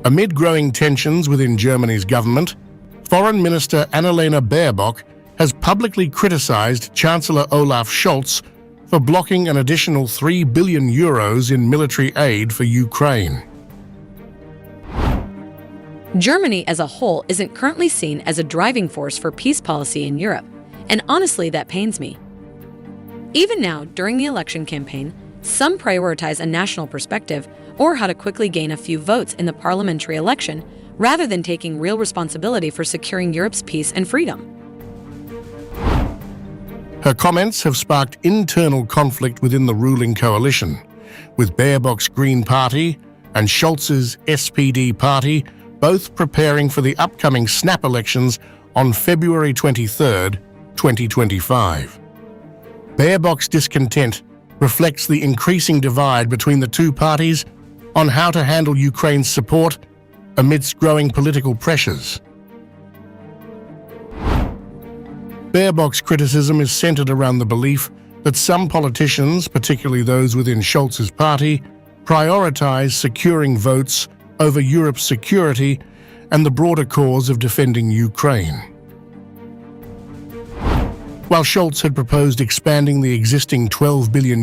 Amid growing tensions within Germany's government, Foreign Minister Annalena Baerbock has publicly criticized Chancellor Olaf Scholz for blocking an additional €3 billion in military aid for Ukraine. Germany as a whole isn't currently seen as a driving force for peace policy in Europe, and honestly, that pains me. Even now, during the election campaign, some prioritize a national perspective or how to quickly gain a few votes in the parliamentary election, rather than taking real responsibility for securing Europe's peace and freedom. Her comments have sparked internal conflict within the ruling coalition, with Baerbock's Green Party and Scholz's SPD party both preparing for the upcoming snap elections on February 23, 2025. Baerbock's discontent reflects the increasing divide between the two parties on how to handle Ukraine's support amidst growing political pressures. Baerbock's criticism is centered around the belief that some politicians, particularly those within Scholz's party, prioritize securing votes over Europe's security and the broader cause of defending Ukraine. While Scholz had proposed expanding the existing €12 billion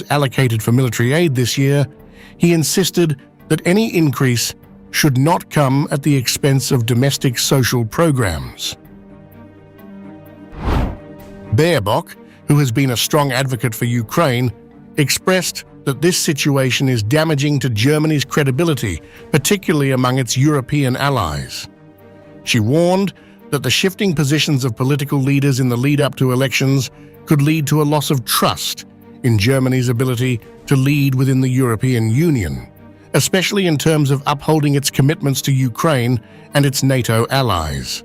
allocated for military aid this year, he insisted that any increase should not come at the expense of domestic social programs. Baerbock, who has been a strong advocate for Ukraine, expressed that this situation is damaging to Germany's credibility, particularly among its European allies. She warned that the shifting positions of political leaders in the lead-up to elections could lead to a loss of trust in Germany's ability to lead within the European Union, especially in terms of upholding its commitments to Ukraine and its NATO allies.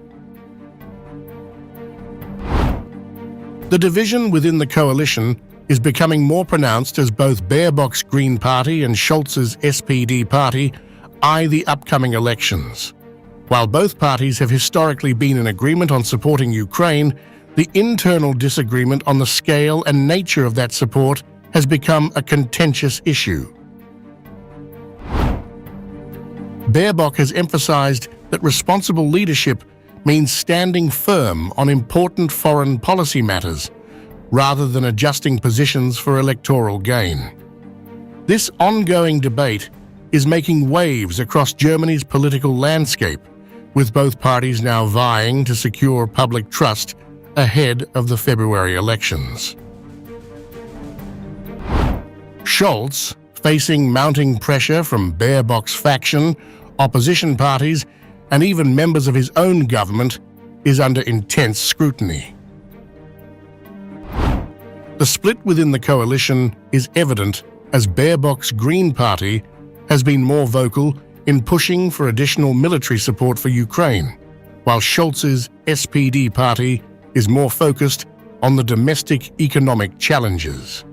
The division within the coalition is becoming more pronounced as both Baerbock's Green Party and Scholz's SPD party eye the upcoming elections. While both parties have historically been in agreement on supporting Ukraine, the internal disagreement on the scale and nature of that support has become a contentious issue. Baerbock has emphasized that responsible leadership means standing firm on important foreign policy matters, rather than adjusting positions for electoral gain. This ongoing debate is making waves across Germany's political landscape, with both parties now vying to secure public trust ahead of the February elections. Scholz, facing mounting pressure from Baerbock's faction, opposition parties, and even members of his own government, is under intense scrutiny. The split within the coalition is evident as Baerbock's Green Party has been more vocal in pushing for additional military support for Ukraine, while Scholz's SPD party is more focused on the domestic economic challenges.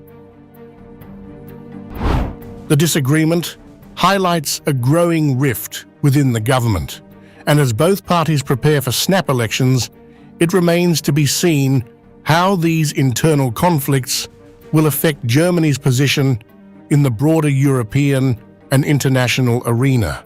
The disagreement highlights a growing rift within the government, and as both parties prepare for snap elections, it remains to be seen how these internal conflicts will affect Germany's position in the broader European and international arena.